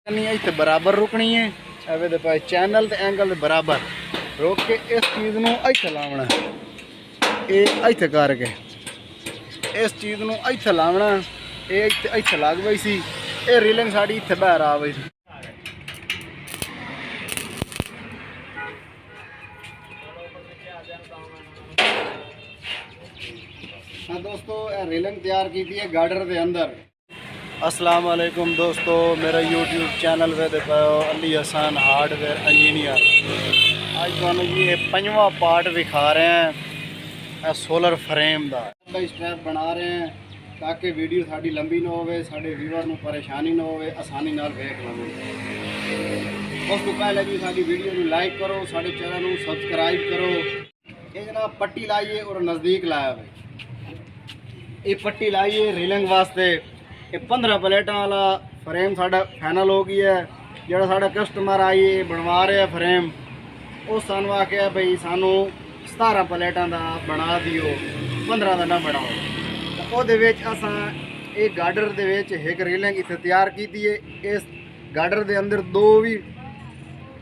इत्थे बराबर रुकनी है। एवे दे पाए चैनल ते एंगल बराबर रोक के इस चीज़ नूं इत्थे लावना, ये इत्थे करके इस चीज़ नूं इत्थे लावना, ये इत्थे लग पई सी, ये रीलिंग साड़ी इत्थे बाहर आ गई सी। हाँ दोस्तों, रीलिंग तैयार की थी गार्डर के अंदर। अस्सलाम वालेकुम दोस्तों, मेरा यूट्यूब चैनल वे दे पाओ अली हसन हार्डवेयर इंजीनियर। आज तुहानू जी ये 5वां पार्ट विखा रहे हैं सोलर फ्रेम का। स्टेप बना रहे हैं ताकि वीडियो साड़ी लंबी ना हो, साढ़े व्यूअर को परेशानी ना हो, आसानी नाल वेख लवे। उस तो पहले जी साड़ी वीडियो को लाइक करो, साढ़े चैनल को सबसक्राइब करो। ये जनाब पट्टी लाइए और नज़दीक लाया भाई, ये पट्टी लाइए रीलिंग वास्ते। ये 15 प्लेटा वाला फ्रेम साढ़ा फाइनल हो गया है। जो साढ़ा कस्टमर आइए बनवा रहे हैं फ्रेम, उस सानू आख्या भाई सानू 17 प्लेटा का बना दियो, 15 का ना बनाओ। तो वो असा एक गार्डर दे विच एक रीलिंग इत्थे तैयार की है। इस गार्डर के अंदर 2 भी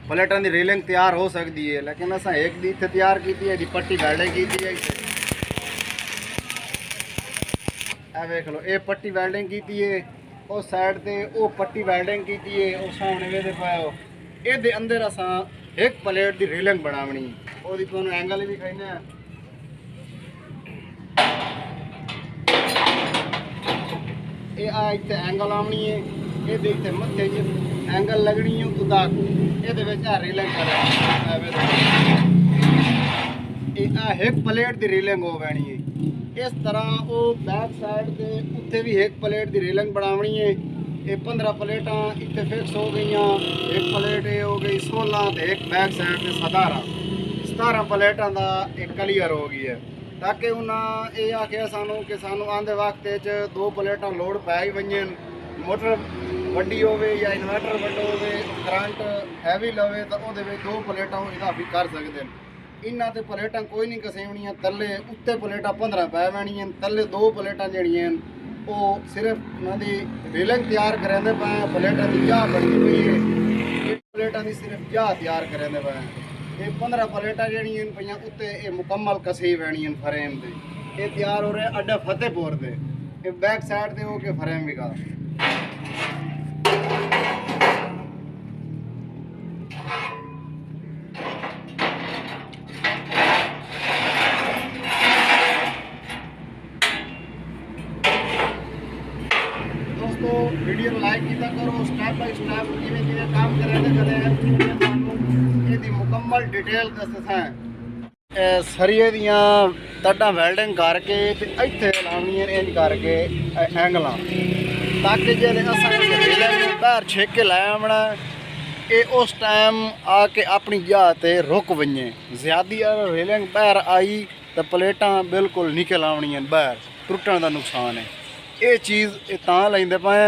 प्लेटा की रीलिंग तैयार हो सकती है, लेकिन असा एक दी इत्थे तैयार की है, पट्टी वेल्डिंग की है। वेख लो, ये पट्टी वेल्डिंग की है, उस साइड से वो पट्टी वेल्डिंग की है, उस सामने वे पाओ। ये अंदर असा एक प्लेट की रीलिंग बनावनी, वो तुहानू एंगल भी कहने। ये आ इत्थे एंगल आवनी है, ये इत्थे मत्थे एंगल लगनी है उदा ये रीलिंग कर एक प्लेट की रीलिंग हो पैनी है। इस तरह वो बैक साइड के उत्ते भी एक प्लेट की रीलिंग बनावनी है। ये 15 प्लेटा इतने फिक्स हो गई, एक प्लेट ये हो गई 16, तो एक बैक साइड से 17 प्लेटा का एक क्लीयर हो गई है। ताकि उन्हें ये आख्या सानू कि सानू आंदे वक्त 2 प्लेटा लोड पै ही वजन, मोटर वड्डी होवे या इन्वर्टर वड्डो होवे, करंट हैवी लवे तो वो 2 प्लेटा इजाफी कर सकते हैं। इन्हों ते प्लेटा कोई नहीं कसेवनियाँ, थले उत्ते प्लेटा 15 पै पैनियां, थले 2 प्लेटा जड़ियाँ वो सिर्फ उन्होंने रीलिंग तैयार करेंदे पे। प्लेटा की चाह बनी पई है, प्लेटा की सिर्फ चाह तैयार करेंदे पे। ये 15 प्लेटा जड़ियाँ पे उत्ते ये मुकम्मल कसी पैनियां फ्रेम से। ये तैयार हो रहे अड्डा फतेहपुर से, ये बैक साइड से हो के फ्रेम विका। दोस्तों वीडियो लाइक किया करो, स्टेप बाय स्टेप जिमें जिमें काम करें मुकम्मल डिटेल दसदा है। सरिये दियाँ तड्डां वेल्डिंग करके इत्थे लावनियां इंज करके एंगल, ताकि जो रीलिंग बाहर छेक के लाया आना ये उस टाइम आके अपनी जगह ते रुक वजे। ज़्यादा रीलिंग बाहर आई तो प्लेटा बिल्कुल निकल आवनियां बाहर, टुटण का नुकसान है। ये चीज़ लेंदे पाए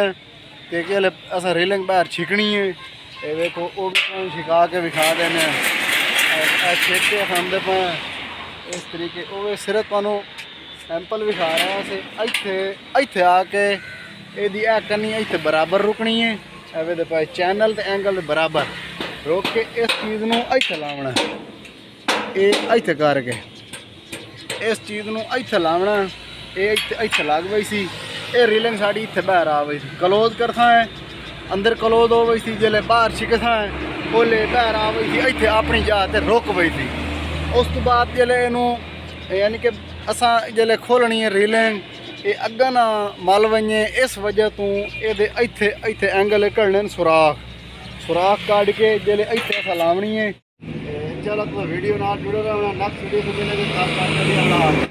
कि असा रीलिंग बाहर छिकनी है। ये देखो वो भी छिका के विखा देने, छिक के खाते पाए इस तरीके। वो सिर्फ तुहानू सैंपल विखा रहे हैं। इत्थे आके यदि कन्नी इत्थे बराबर रुकनी है। एवे दे पाए चैनल ते एंगल बराबर रोक के इस चीज़ नूं इत्थे लावना, ये इत्थे करके इस चीज़ नूं इत्थे लावना, ये इत्थे लग पई सी। ये रीलिंग साड़ी इत्थे बाहर आ गई, क्लोज करता है अंदर क्लोज हो गई थी। जिले बाहर छिकता है ओले बाहर आ गई थी, इत्थे अपनी जगह ते रुक गई थी। उस तो बाद जिले इनू यानी कि असा जिले खोलनी है रीलिंग, ये अग्गा ना मल वजे। इस वजह तो ये इत्थे एंगल कढ़ने सुराख काट के जिले इत्थे असा लावनी है। चलो तो वीडियो नाल जुड़े रहना, नेक्स्ट वीडियो को मिलेगी।